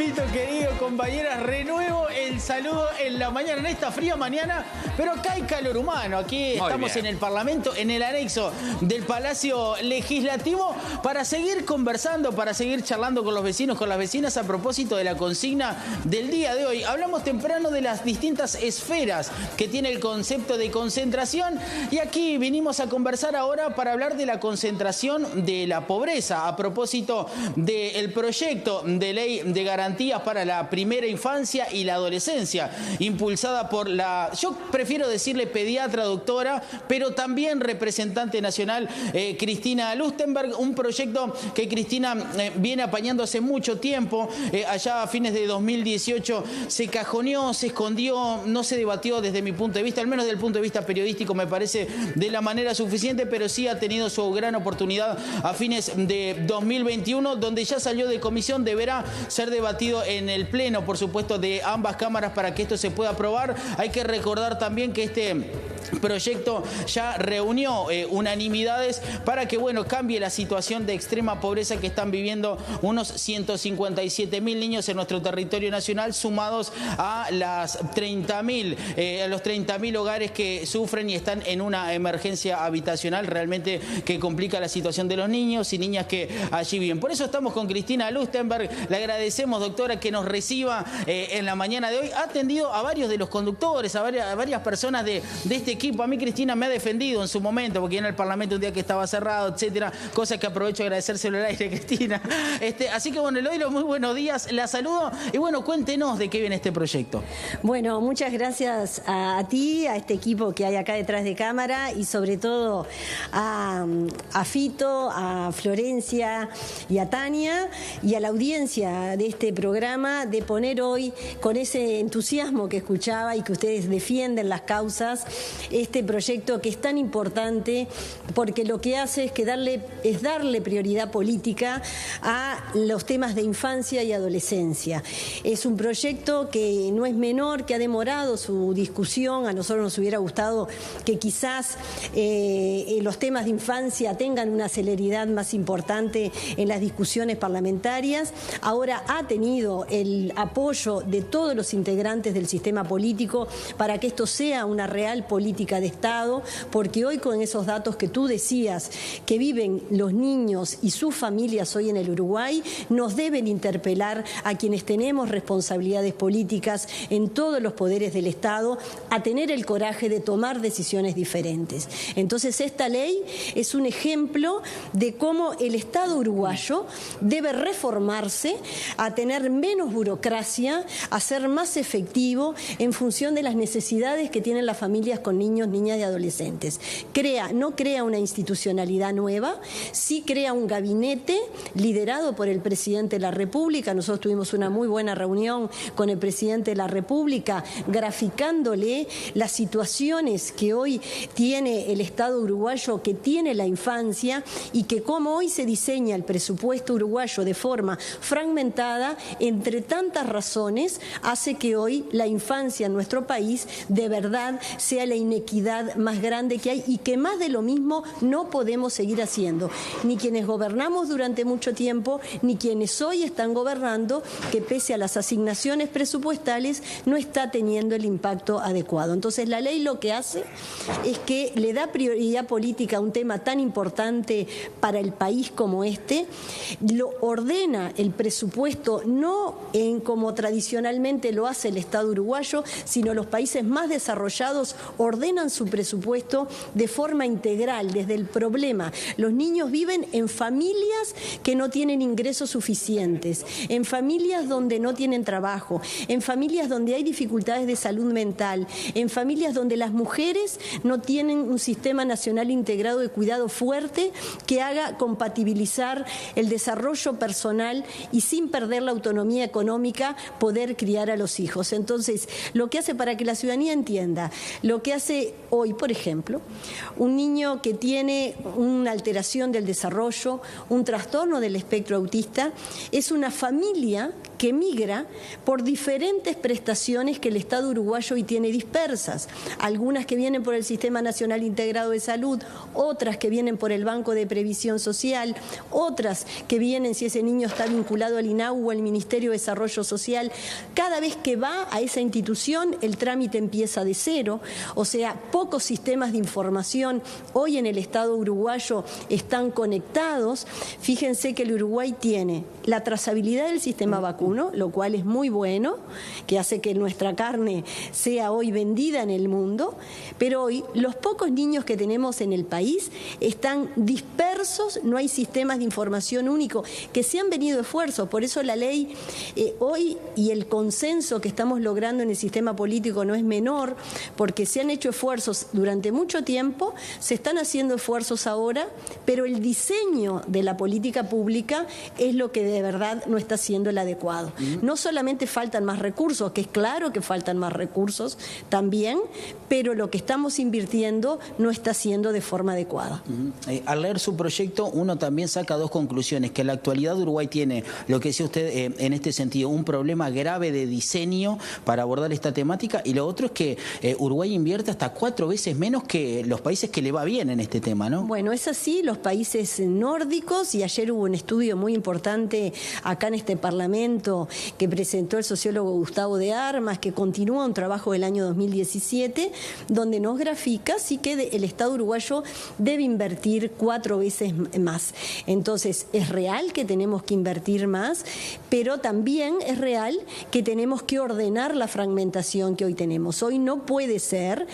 Fito, querido, compañeras, renuevo el saludo en la mañana, en esta fría mañana, pero acá hay calor humano. Aquí estamos en el Parlamento, en el anexo del Palacio Legislativo, para seguir conversando, para seguir charlando con los vecinos, con las vecinas, a propósito de la consigna del día de hoy. Hablamos temprano de las distintas esferas que tiene el concepto de concentración, y aquí vinimos a conversar ahora para hablar de la concentración de la pobreza, a propósito del proyecto de ley de garantías para la primera infancia y la adolescencia, impulsada por la, yo prefiero decirle pediatra doctora, pero también representante nacional, Cristina Lustenberg, un proyecto que Cristina viene apañando hace mucho tiempo. Allá a fines de 2018 se cajoneó, se escondió, no se debatió desde mi punto de vista, al menos desde el punto de vista periodístico me parece de la manera suficiente, pero sí ha tenido su gran oportunidad a fines de 2021, donde ya salió de comisión, deberá ser debatido en el pleno, por supuesto, de ambas cámaras para que esto se pueda aprobar. Hay que recordar también que este proyecto ya reunió unanimidades para que, bueno, cambie la situación de extrema pobreza que están viviendo unos 157.000 niños en nuestro territorio nacional, sumados a las 30.000, a los 30.000 hogares que sufren y están en una emergencia habitacional realmente que complica la situación de los niños y niñas que allí viven. Por eso estamos con Cristina Lustenberg. Le agradecemos, doctora, que nos reciba en la mañana de hoy. Ha atendido a varios de los conductores, a varias personas de este equipo. A mí Cristina me ha defendido en su momento, porque en el Parlamento un día que estaba cerrado, etcétera, cosa que aprovecho de agradecérselo al aire, Cristina. Así que bueno, le doy los muy buenos días, la saludo y bueno, cuéntenos de qué viene este proyecto. Bueno, muchas gracias a ti, a este equipo que hay acá detrás de cámara y sobre todo a Fito, a Florencia y a Tania y a la audiencia de este programa, de poner hoy con ese entusiasmo que escuchaba y que ustedes defienden las causas, este proyecto que es tan importante porque lo que hace es darle prioridad política a los temas de infancia y adolescencia. Es un proyecto que no es menor, que ha demorado su discusión. A nosotros nos hubiera gustado que quizás los temas de infancia tengan una celeridad más importante en las discusiones parlamentarias. Ahora ha tenido el apoyo de todos los integrantes del sistema político para que esto sea una real política de Estado, porque hoy con esos datos que tú decías que viven los niños y sus familias hoy en el Uruguay, nos deben interpelar a quienes tenemos responsabilidades políticas en todos los poderes del Estado a tener el coraje de tomar decisiones diferentes. Entonces esta ley es un ejemplo de cómo el Estado uruguayo debe reformarse, a tener menos burocracia, a ser más efectivo en función de las necesidades que tienen las familias con niños, niñas y adolescentes. No crea una institucionalidad nueva, sí crea un gabinete liderado por el presidente de la República. Nosotros tuvimos una muy buena reunión con el presidente de la República, graficándole las situaciones que hoy tiene el Estado uruguayo, que tiene la infancia, y que como hoy se diseña el presupuesto uruguayo de forma fragmentada, entre tantas razones, hace que hoy la infancia en nuestro país de verdad sea la inequidad más grande que hay, y que más de lo mismo no podemos seguir haciendo. Ni quienes gobernamos durante mucho tiempo, ni quienes hoy están gobernando, que pese a las asignaciones presupuestales no está teniendo el impacto adecuado. Entonces la ley lo que hace es que le da prioridad política a un tema tan importante para el país como este, lo ordena el presupuesto no como tradicionalmente lo hace el Estado uruguayo, sino los países más desarrollados ordenan su presupuesto de forma integral, desde el problema. Los niños viven en familias que no tienen ingresos suficientes, en familias donde no tienen trabajo, en familias donde hay dificultades de salud mental, en familias donde las mujeres no tienen un sistema nacional integrado de cuidado fuerte que haga compatibilizar el desarrollo personal y, sin perder la autonomía económica, poder criar a los hijos. Entonces, lo que hace, para que la ciudadanía entienda, lo que hace hace hoy, por ejemplo, un niño que tiene una alteración del desarrollo, un trastorno del espectro autista, es una familia que migra por diferentes prestaciones que el Estado uruguayo hoy tiene dispersas, algunas que vienen por el Sistema Nacional Integrado de Salud, otras que vienen por el Banco de Previsión Social, otras que vienen si ese niño está vinculado al INAU o al Ministerio de Desarrollo Social. Cada vez que va a esa institución, el trámite empieza de cero, o sea, pocos sistemas de información hoy en el Estado uruguayo están conectados. Fíjense que el Uruguay tiene la trazabilidad del sistema vacuno, lo cual es muy bueno, que hace que nuestra carne sea hoy vendida en el mundo, pero hoy los pocos niños que tenemos en el país están dispersos, no hay sistemas de información único, que se han venido esfuerzos. Por eso la ley hoy y el consenso que estamos logrando en el sistema político no es menor, porque se han hecho esfuerzos durante mucho tiempo, se están haciendo esfuerzos ahora, pero el diseño de la política pública es lo que de verdad no está siendo el adecuado. No solamente faltan más recursos, que es claro que faltan más recursos también, pero lo que estamos invirtiendo no está siendo de forma adecuada. Al leer su proyecto, uno también saca dos conclusiones: que en la actualidad Uruguay tiene, lo que decía usted en este sentido, un problema grave de diseño para abordar esta temática, y lo otro es que Uruguay invierte hasta 4 veces menos que los países que le va bien en este tema, ¿no? Bueno, es así, los países nórdicos, y ayer hubo un estudio muy importante acá en este Parlamento que presentó el sociólogo Gustavo de Armas, que continúa un trabajo del año 2017, donde nos grafica sí que el Estado uruguayo debe invertir 4 veces más. Entonces, es real que tenemos que invertir más, pero también es real que tenemos que ordenar la fragmentación que hoy tenemos. Hoy no puede ser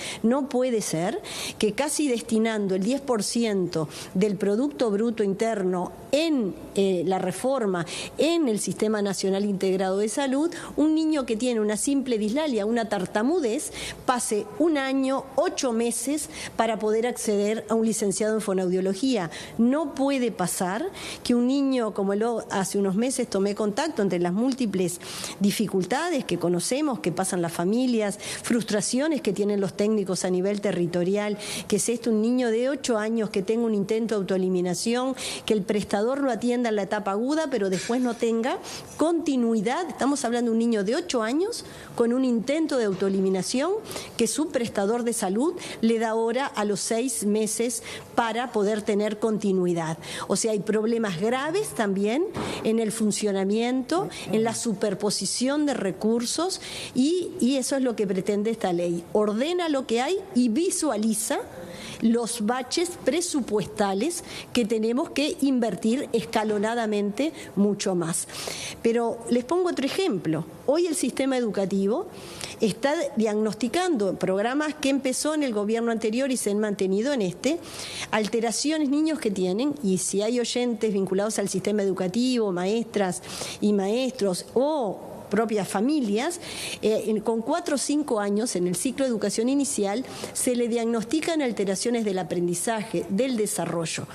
que casi destinando el 10% del Producto Bruto Interno en la reforma, en el Sistema Nacional Integrado de Salud, un niño que tiene una simple dislalia, una tartamudez, pase 1 año, 8 meses para poder acceder a un licenciado en fonoaudiología. No puede pasar que un niño, como hace unos meses tomé contacto entre las múltiples dificultades que conocemos, que pasan las familias, frustraciones que tienen los técnicos a nivel territorial, que es esto, un niño de 8 años que tenga un intento de autoeliminación, que el prestador lo atienda en la etapa aguda, pero después no tenga continuidad. Estamos hablando de un niño de 8 años con un intento de autoeliminación que su prestador de salud le da ahora a los 6 meses para poder tener continuidad. O sea, hay problemas graves también en el funcionamiento, en la superposición de recursos, y eso es lo que pretende esta ley. Ordena lo que hay y visualiza los baches presupuestales que tenemos que invertir escalonadamente mucho más. Pero les pongo otro ejemplo. Hoy el sistema educativo está diagnosticando programas que empezó en el gobierno anterior y se han mantenido en este, alteraciones, niños que tienen, y si hay oyentes vinculados al sistema educativo, maestras y maestros o propias familias, con 4 o 5 años en el ciclo de educación inicial se le diagnostican alteraciones del aprendizaje, del desarrollo,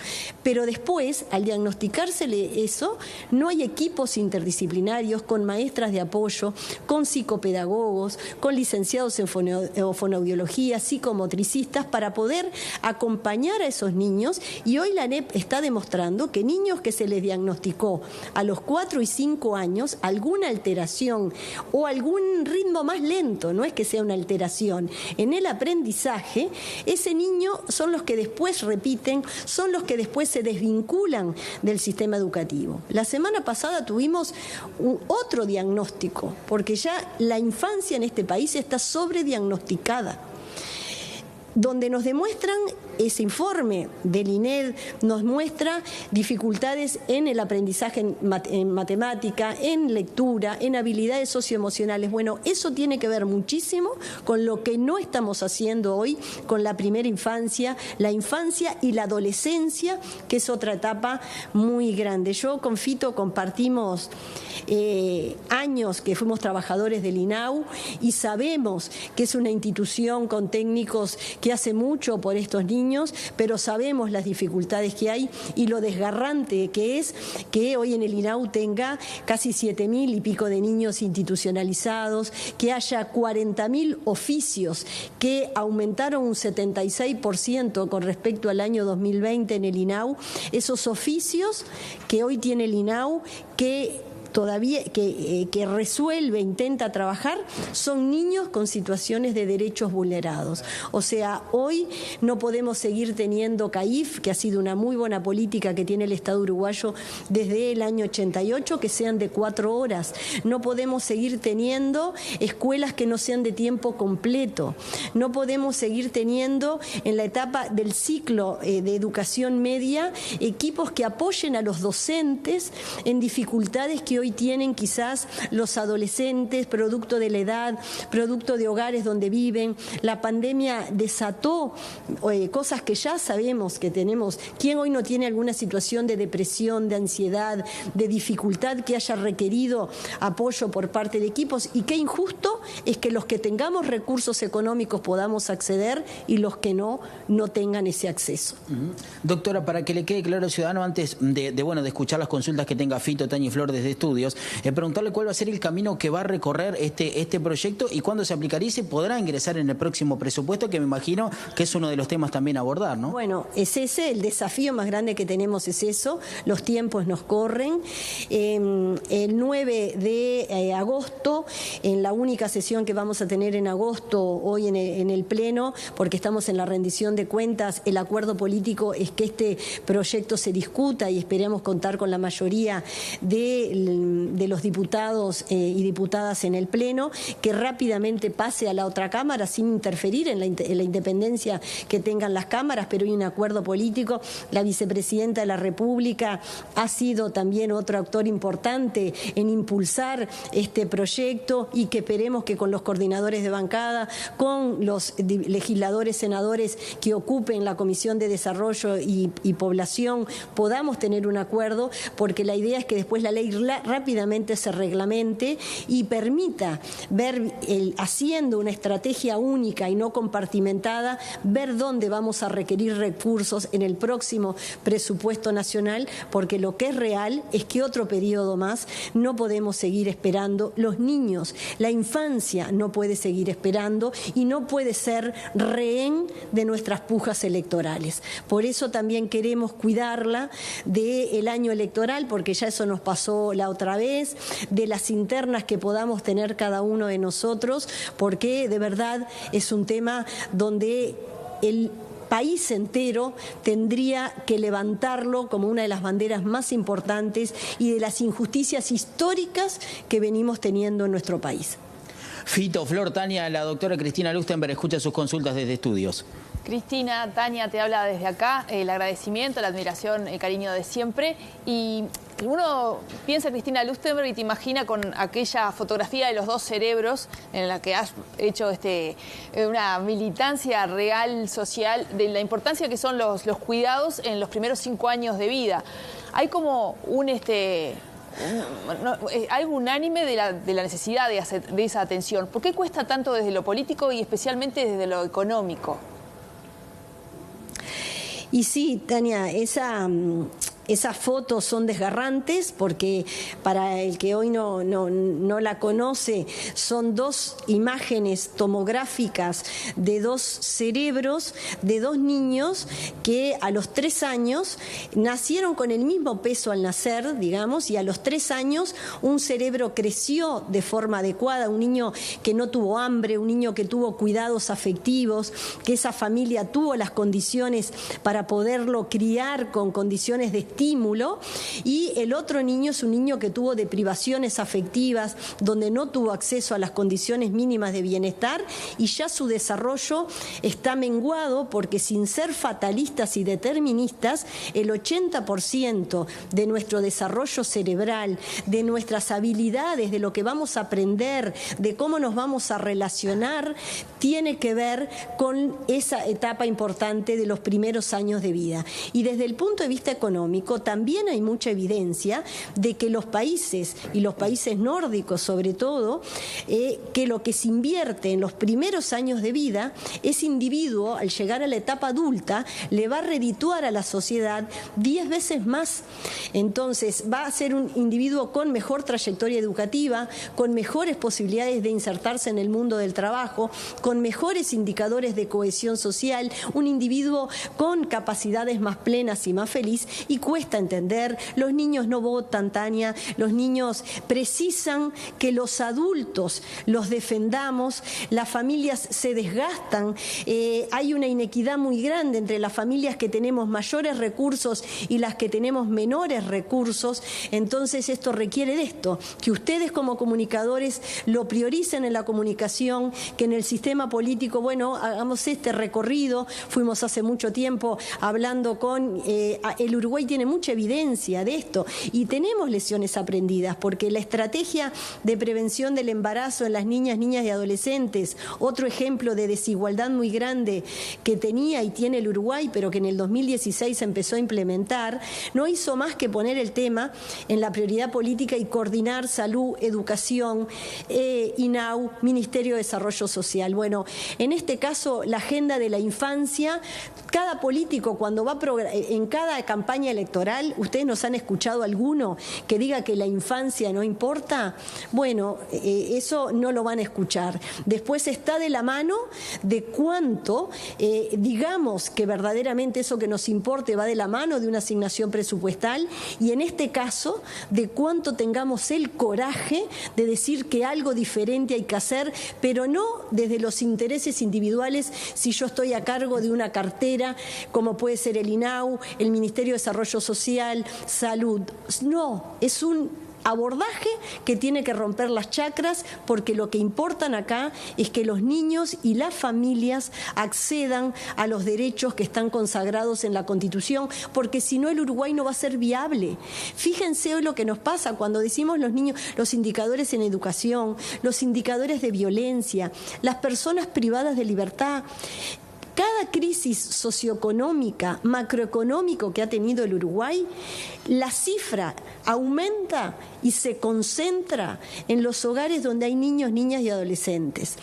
pero después al diagnosticársele eso no hay equipos interdisciplinarios con maestras de apoyo, con psicopedagogos, con licenciados en fonoaudiología, psicomotricistas para poder acompañar a esos niños, y hoy la ANEP está demostrando que niños que se les diagnosticó a los 4 y 5 años alguna alteración o algún ritmo más lento, no es que sea una alteración en el aprendizaje, ese niño son los que después repiten, son los que después se desvinculan del sistema educativo. La semana pasada tuvimos otro diagnóstico, porque ya la infancia en este país está sobrediagnosticada, donde nos demuestran, ese informe del INED nos muestra dificultades en el aprendizaje en matemática, en lectura, en habilidades socioemocionales. Bueno, eso tiene que ver muchísimo con lo que no estamos haciendo hoy con la primera infancia, la infancia y la adolescencia, que es otra etapa muy grande. Yo con Fito compartimos años que fuimos trabajadores del INAU y sabemos que es una institución con técnicos que hace mucho por estos niños, pero sabemos las dificultades que hay y lo desgarrante que es que hoy en el INAU tenga casi 7.000 y pico de niños institucionalizados, que haya 40.000 oficios que aumentaron un 76% con respecto al año 2020 en el INAU. Esos oficios que hoy tiene el INAU que todavía que resuelve, intenta trabajar, son niños con situaciones de derechos vulnerados. O sea, hoy no podemos seguir teniendo CAIF, que ha sido una muy buena política que tiene el Estado uruguayo desde el año 88, que sean de 4 horas. No podemos seguir teniendo escuelas que no sean de tiempo completo. No podemos seguir teniendo en la etapa del ciclo de educación media equipos que apoyen a los docentes en dificultades que hoy tienen quizás los adolescentes, producto de la edad, producto de hogares donde viven. La pandemia desató cosas que ya sabemos que tenemos. ¿Quién hoy no tiene alguna situación de depresión, de ansiedad, de dificultad que haya requerido apoyo por parte de equipos? Y qué injusto es que los que tengamos recursos económicos podamos acceder y los que no tengan ese acceso. Doctora, para que le quede claro al ciudadano, antes de escuchar las consultas que tenga Fito, Tania y Flor desde estudios, preguntarle cuál va a ser el camino que va a recorrer este proyecto y cuándo se aplicaría y se podrá ingresar en el próximo presupuesto, que me imagino que es uno de los temas también a abordar, ¿no? Bueno, es ese, el desafío más grande que tenemos es eso, los tiempos nos corren. El 9 de agosto, en la única sesión que vamos a tener en agosto, hoy en el Pleno, porque estamos en la rendición de cuentas, el acuerdo político es que este proyecto se discuta y esperemos contar con la mayoría de los diputados y diputadas en el Pleno, que rápidamente pase a la otra Cámara sin interferir en la independencia que tengan las cámaras, pero hay un acuerdo político. La vicepresidenta de la República ha sido también otro actor importante en impulsar este proyecto y que esperemos que con los coordinadores de bancada, con los legisladores, senadores que ocupen la Comisión de Desarrollo y Población, podamos tener un acuerdo, porque la idea es que después la ley rápidamente se reglamente y permita ver, haciendo una estrategia única y no compartimentada, ver dónde vamos a requerir recursos en el próximo presupuesto nacional, porque lo que es real es que otro periodo más no podemos seguir esperando. Los niños, la infancia no puede seguir esperando y no puede ser rehén de nuestras pujas electorales. Por eso también queremos cuidarla del año electoral, porque ya eso nos pasó la otra vez, de las internas que podamos tener cada uno de nosotros, porque de verdad es un tema donde el país entero tendría que levantarlo como una de las banderas más importantes y de las injusticias históricas que venimos teniendo en nuestro país. Fito, Flor, Tania, la doctora Cristina Lustenberg escucha sus consultas desde estudios. Cristina, Tania te habla desde acá, el agradecimiento, la admiración, el cariño de siempre. Y uno piensa en Cristina Lustenberg y te imagina con aquella fotografía de los 2 cerebros en la que has hecho una militancia real, social, de la importancia que son los cuidados en los primeros 5 años de vida. Hay como algo unánime de la necesidad de esa atención. ¿Por qué cuesta tanto desde lo político y especialmente desde lo económico? Y sí, Tania, esas fotos son desgarrantes porque para el que hoy no la conoce, son 2 imágenes tomográficas de 2 cerebros de 2 niños que a los 3 años nacieron con el mismo peso al nacer, digamos, y a los 3 años un cerebro creció de forma adecuada, un niño que no tuvo hambre, un niño que tuvo cuidados afectivos, que esa familia tuvo las condiciones para poderlo criar con condiciones de estímulo, y el otro niño es un niño que tuvo deprivaciones afectivas, donde no tuvo acceso a las condiciones mínimas de bienestar y ya su desarrollo está menguado, porque sin ser fatalistas y deterministas, el 80% de nuestro desarrollo cerebral, de nuestras habilidades, de lo que vamos a aprender, de cómo nos vamos a relacionar, tiene que ver con esa etapa importante de los primeros años de vida. Y desde el punto de vista económico, político también hay mucha evidencia de que los países, y los países nórdicos sobre todo, que lo que se invierte en los primeros años de vida, ese individuo al llegar a la etapa adulta le va a redituar a la sociedad 10 veces más. Entonces va a ser un individuo con mejor trayectoria educativa, con mejores posibilidades de insertarse en el mundo del trabajo, con mejores indicadores de cohesión social, un individuo con capacidades más plenas y más feliz. Y cuesta entender, los niños no votan, Tania, los niños precisan que los adultos los defendamos, las familias se desgastan, hay una inequidad muy grande entre las familias que tenemos mayores recursos y las que tenemos menores recursos. Entonces esto requiere de esto, que ustedes como comunicadores lo prioricen en la comunicación, que en el sistema político, bueno, hagamos este recorrido. Fuimos hace mucho tiempo hablando con el Uruguay tiene mucha evidencia de esto y tenemos lecciones aprendidas, porque la estrategia de prevención del embarazo en las niñas y adolescentes, otro ejemplo de desigualdad muy grande que tenía y tiene el Uruguay, pero que en el 2016 se empezó a implementar, no hizo más que poner el tema en la prioridad política y coordinar salud, educación, INAU, Ministerio de Desarrollo Social. Bueno, en este caso, la agenda de la infancia, cada político cuando va en cada campaña electoral, ¿ustedes nos han escuchado alguno que diga que la infancia no importa? Bueno, eso no lo van a escuchar. Después está de la mano de cuánto, digamos que verdaderamente eso que nos importe va de la mano de una asignación presupuestal, y en este caso de cuánto tengamos el coraje de decir que algo diferente hay que hacer, pero no desde los intereses individuales. Si yo estoy a cargo de una cartera como puede ser el INAU, el Ministerio de Desarrollo Social, Salud, no, es un abordaje que tiene que romper las chacras, porque lo que importan acá es que los niños y las familias accedan a los derechos que están consagrados en la Constitución, porque si no el Uruguay no va a ser viable. Fíjense hoy lo que nos pasa cuando decimos los niños, los indicadores en educación, los indicadores de violencia, las personas privadas de libertad. Cada crisis socioeconómica, macroeconómico que ha tenido el Uruguay, la cifra aumenta y se concentra en los hogares donde hay niños, niñas y adolescentes.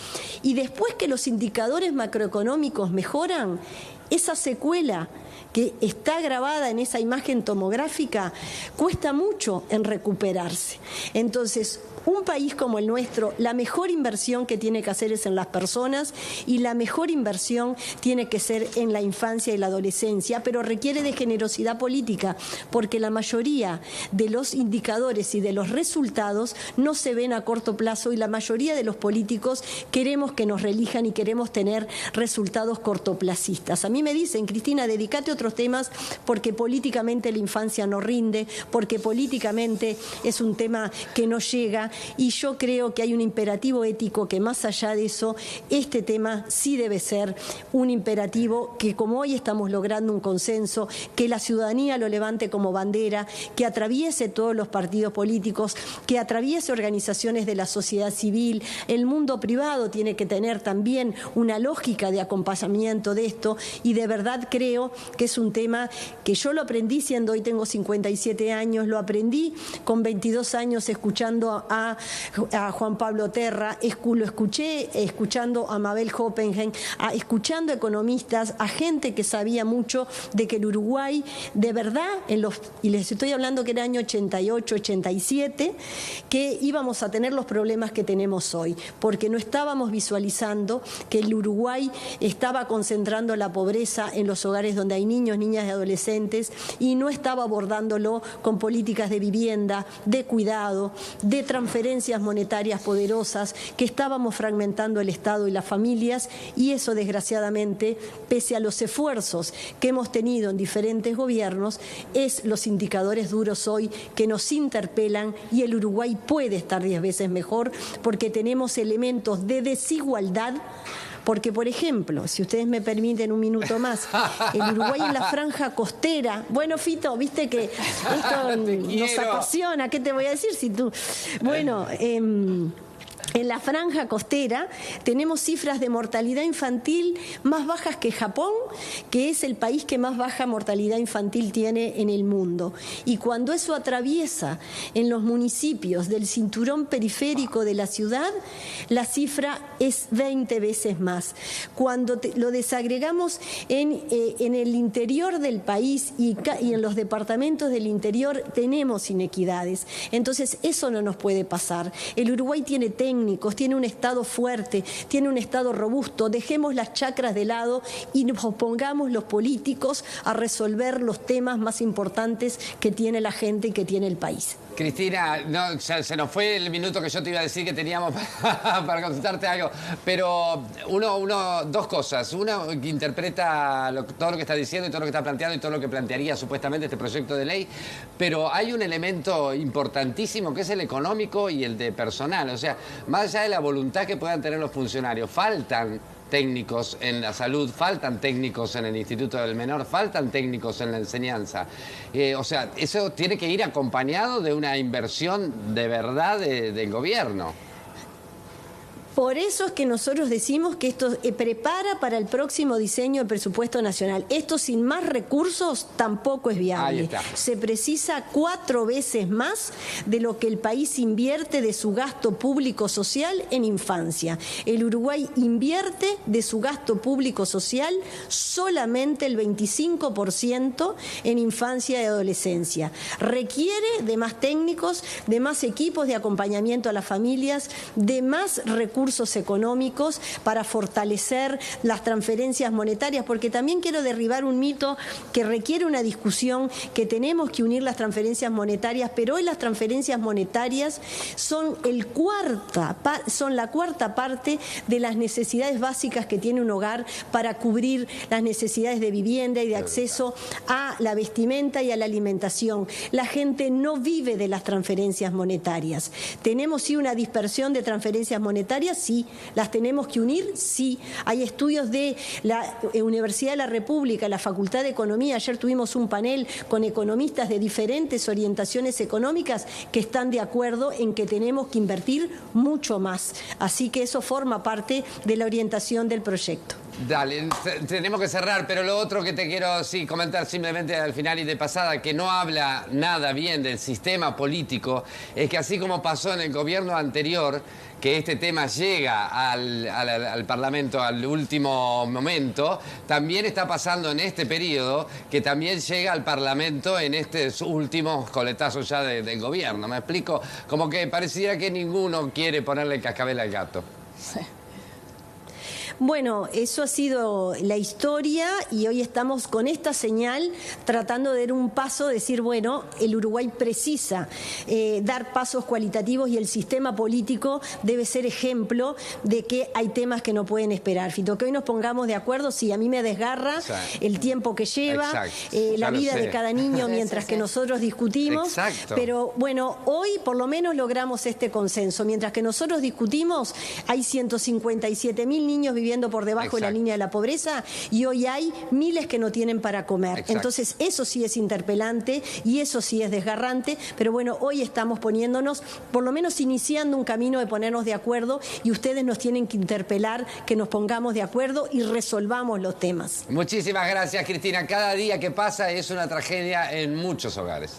Y después que los indicadores macroeconómicos mejoran, esa secuela que está grabada en esa imagen tomográfica cuesta mucho en recuperarse. Entonces, un país como el nuestro, la mejor inversión que tiene que hacer es en las personas, y la mejor inversión tiene que ser en la infancia y la adolescencia, pero requiere de generosidad política, porque la mayoría de los indicadores y de los resultados no se ven a corto plazo, y la mayoría de los políticos queremos que nos reelijan y queremos tener resultados cortoplacistas. A mí me dicen, Cristina, dedícate a otros temas porque políticamente la infancia no rinde, porque políticamente es un tema que no llega. Y yo creo que hay un imperativo ético que, más allá de eso, este tema sí debe ser un imperativo que, como hoy estamos logrando un consenso, que la ciudadanía lo levante como bandera, que atraviese todos los partidos políticos, que atraviese organizaciones de la sociedad civil. El mundo privado tiene que tener también una lógica de acompañamiento de esto, y de verdad creo que es un tema que yo lo aprendí siendo, hoy tengo 57 años, lo aprendí con 22 años escuchando a Juan Pablo Terra, lo escuché escuchando a Mabel Hoppenheim, escuchando economistas, a gente que sabía mucho de que el Uruguay, de verdad, y les estoy hablando que era el año 88, 87, que íbamos a tener los problemas que tenemos hoy, porque no estábamos visualizando que el Uruguay estaba concentrando la pobreza en los hogares donde hay niños, niñas y adolescentes, y no estaba abordándolo con políticas de vivienda, de cuidado, de transferencias monetarias poderosas, que estábamos fragmentando el Estado y las familias, y eso, desgraciadamente, pese a los esfuerzos que hemos tenido en diferentes gobiernos, es los indicadores duros hoy que nos interpelan, y el Uruguay puede estar 10 veces mejor porque tenemos elementos de desigualdad. Porque, por ejemplo, si ustedes me permiten un minuto más, el Uruguay en la franja costera, bueno, Fito, viste que esto nos apasiona, ¿qué te voy a decir si tú? Bueno, En la franja costera tenemos cifras de mortalidad infantil más bajas que Japón, que es el país que más baja mortalidad infantil tiene en el mundo. Y cuando eso atraviesa en los municipios del cinturón periférico de la ciudad, la cifra es 20 veces más. Cuando lo desagregamos en el interior del país y en los departamentos del interior, tenemos inequidades. Entonces, eso no nos puede pasar. El Uruguay tiene técnicos, tiene un Estado fuerte, tiene un Estado robusto. Dejemos las chacras de lado y nos pongamos los políticos a resolver los temas más importantes que tiene la gente y que tiene el país. Cristina, no, se nos fue el minuto que yo te iba a decir que teníamos para contestarte algo, pero dos cosas. Una, que interpreta todo lo que está diciendo y todo lo que está planteando y todo lo que plantearía supuestamente este proyecto de ley, pero hay un elemento importantísimo que es el económico y el de personal. O sea, más allá de la voluntad que puedan tener los funcionarios, faltan técnicos en la salud, faltan técnicos en el Instituto del Menor, faltan técnicos en la enseñanza. O sea, eso tiene que ir acompañado de una inversión de verdad del gobierno. Por eso es que nosotros decimos que esto prepara para el próximo diseño del presupuesto nacional. Esto sin más recursos tampoco es viable. Ahí está. Se precisa 4 veces más de lo que el país invierte de su gasto público social en infancia. El Uruguay invierte de su gasto público social solamente el 25% en infancia y adolescencia. Requiere de más técnicos, de más equipos de acompañamiento a las familias, de más recursos económicos para fortalecer las transferencias monetarias, porque también quiero derribar un mito que requiere una discusión, que tenemos que unir las transferencias monetarias, pero hoy las transferencias monetarias son la cuarta parte de las necesidades básicas que tiene un hogar para cubrir las necesidades de vivienda y de acceso a la vestimenta y a la alimentación. La gente no vive de las transferencias monetarias. Tenemos sí una dispersión de transferencias monetarias, sí. Las tenemos que unir, sí. Hay estudios de la Universidad de la República, la Facultad de Economía. Ayer tuvimos un panel con economistas de diferentes orientaciones económicas que están de acuerdo en que tenemos que invertir mucho más. Así que eso forma parte de la orientación del proyecto. Dale, tenemos que cerrar, pero lo otro que te quiero comentar simplemente al final y de pasada, que no habla nada bien del sistema político, es que así como pasó en el gobierno anterior, que este tema llega al Parlamento al último momento, también está pasando en este periodo que también llega al Parlamento en estos últimos coletazos ya del gobierno. ¿Me explico? Como que pareciera que ninguno quiere ponerle el cascabel al gato. Sí. Bueno, eso ha sido la historia y hoy estamos con esta señal tratando de dar un paso, decir, bueno, el Uruguay precisa dar pasos cualitativos y el sistema político debe ser ejemplo de que hay temas que no pueden esperar. Fito, que hoy nos pongamos de acuerdo, sí, a mí me desgarra el tiempo que lleva, la vida de cada niño mientras que nosotros discutimos, pero bueno, hoy por lo menos logramos este consenso. Mientras que nosotros discutimos, hay 157.000 niños viviendo por debajo de la línea de la pobreza y hoy hay miles que no tienen para comer. Entonces eso sí es interpelante y eso sí es desgarrante, pero bueno, hoy estamos poniéndonos, por lo menos iniciando un camino de ponernos de acuerdo y ustedes nos tienen que interpelar, que nos pongamos de acuerdo y resolvamos los temas. Muchísimas gracias, Cristina. Cada día que pasa es una tragedia en muchos hogares.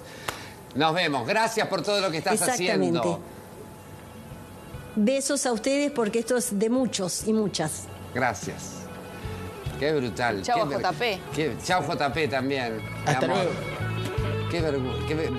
Nos vemos. Gracias por todo lo que estás haciendo. Besos a ustedes porque esto es de muchos y muchas. Gracias. Qué brutal. Chau, JP. Chau, JP también. Hasta luego. Qué vergüenza.